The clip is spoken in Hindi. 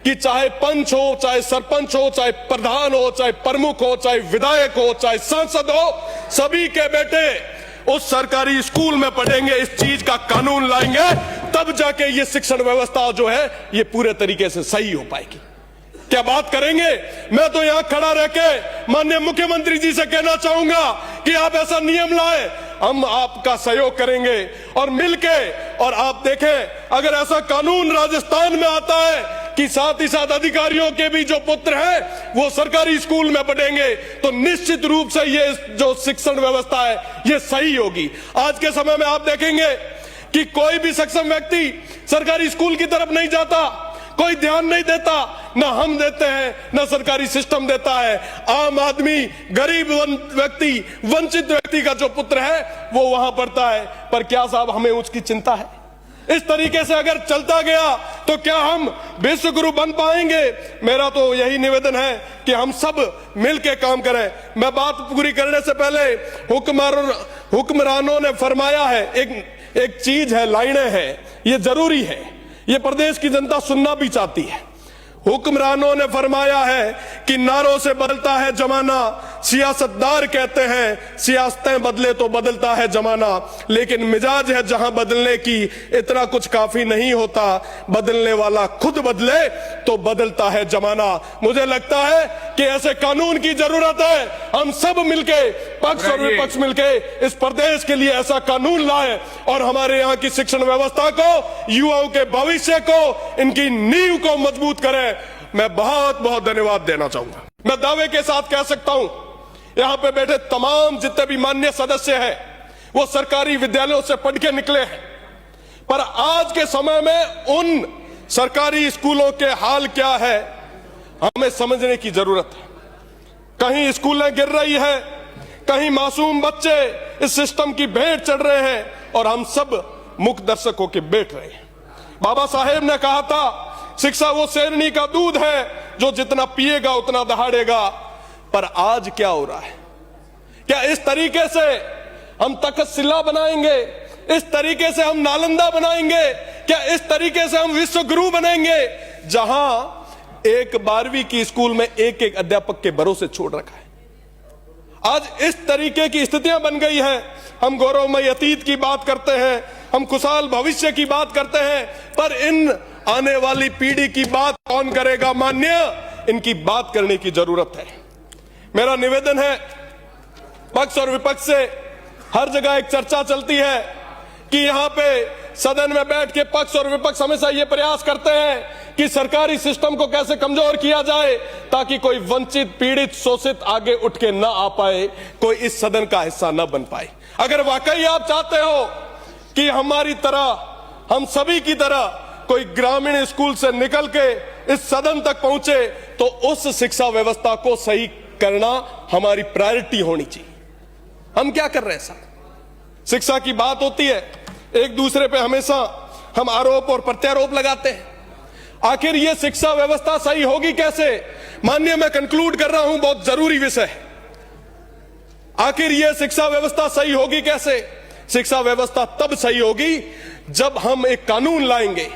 कि चाहे पंच हो, चाहे सरपंच हो, चाहे प्रधान हो, चाहे प्रमुख हो, चाहे विधायक हो, चाहे सांसद हो, सभी के बेटे उस सरकारी स्कूल में पढ़ेंगे। इस चीज का कानून लाएंगे तब जाके ये शिक्षण व्यवस्था जो है ये पूरे तरीके से सही हो पाएगी। क्या बात करेंगे। मैं तो यहां खड़ा रह के माननीय मुख्यमंत्री जी से कहना चाहूंगा कि आप ऐसा नियम लाए, हम आपका सहयोग करेंगे और मिलके। और आप देखें अगर ऐसा कानून राजस्थान में आता है कि साथ ही साथ अधिकारियों के भी जो पुत्र हैं वो सरकारी स्कूल में पढ़ेंगे, तो निश्चित रूप से ये जो शिक्षण व्यवस्था है ये सही होगी। आज के समय में आप देखेंगे कि कोई भी सक्षम व्यक्ति सरकारी स्कूल की तरफ नहीं जाता, कोई ध्यान नहीं देता, ना हम देते हैं ना सरकारी सिस्टम देता है। आम आदमी, गरीब व्यक्ति, वंचित व्यक्ति का जो पुत्र है वो वहां पढ़ता है। पर क्या साहब हमें उसकी चिंता है? इस तरीके से अगर चलता गया तो क्या हम विश्व गुरु बन पाएंगे? मेरा तो यही निवेदन है कि हम सब मिलकर काम करें। मैं बात पूरी करने से पहले हुक्मरानों ने फरमाया है, एक चीज है, लाइनें हैं, ये जरूरी है, ये प्रदेश की जनता सुनना भी चाहती है। हुक्मरानों ने फरमाया है कि नारों से बदलता है जमाना, सियासतदार कहते हैं सियासतें बदले तो बदलता है जमाना, लेकिन मिजाज है जहां बदलने की इतना कुछ काफी नहीं होता, बदलने वाला खुद बदले तो बदलता है जमाना। मुझे लगता है कि ऐसे कानून की जरूरत है। हम सब मिलके, पक्ष और विपक्ष मिलके इस प्रदेश के लिए ऐसा कानून लाए और हमारे यहाँ की शिक्षण व्यवस्था को, युवाओं के भविष्य को, इनकी नींव को मजबूत करें। मैं बहुत बहुत धन्यवाद देना चाहूंगा। मैं दावे के साथ कह सकता हूं यहां पे बैठे तमाम जितने भी माननीय सदस्य हैं वो सरकारी विद्यालयों से पढ़ के निकले हैं, पर आज के समय में उन सरकारी स्कूलों के हाल क्या है हमें समझने की जरूरत है। कहीं स्कूलें गिर रही है, कहीं मासूम बच्चे इस सिस्टम की भेंट चढ़ रहे हैं और हम सब मुख्य दर्शक होकर बैठ रहे हैं। बाबा साहेब ने कहा था शिक्षा वो शेरनी का दूध है जो जितना पिएगा उतना दहाड़ेगा। पर आज क्या हो रहा है? क्या इस तरीके से हम तक्षशिला बनाएंगे? इस तरीके से हम नालंदा बनाएंगे? क्या इस तरीके से हम विश्व गुरु बनेंगे जहां एक 12वीं की स्कूल में एक एक अध्यापक के भरोसे छोड़ रखा है? आज इस तरीके की स्थितियां बन गई है। हम गौरवमय अतीत की बात करते हैं, हम खुशहाल भविष्य की बात करते हैं, पर इन आने वाली पीढ़ी की बात कौन करेगा? मान्य इनकी बात करने की जरूरत है। मेरा निवेदन है पक्ष और विपक्ष से, हर जगह एक चर्चा चलती है कि यहां पे सदन में बैठ के पक्ष और विपक्ष हमेशा ये प्रयास करते हैं कि सरकारी सिस्टम को कैसे कमजोर किया जाए ताकि कोई वंचित, पीड़ित, शोषित आगे उठ के ना आ पाए, कोई इस सदन का हिस्सा ना बन पाए। अगर वाकई आप चाहते हो कि हमारी तरह, हम सभी की तरह कोई ग्रामीण स्कूल से निकल के इस सदन तक पहुंचे, तो उस शिक्षा व्यवस्था को सही करना हमारी प्रायोरिटी होनी चाहिए। हम क्या कर रहे हैं साहब? शिक्षा की बात होती है, एक दूसरे पे हमेशा हम आरोप और प्रत्यारोप लगाते हैं। आखिर ये शिक्षा व्यवस्था सही होगी कैसे? माननीय मैं कंक्लूड कर रहा हूं, बहुत जरूरी विषय है। आखिर ये शिक्षा व्यवस्था सही होगी कैसे? शिक्षा व्यवस्था तब सही होगी जब हम एक कानून लाएंगे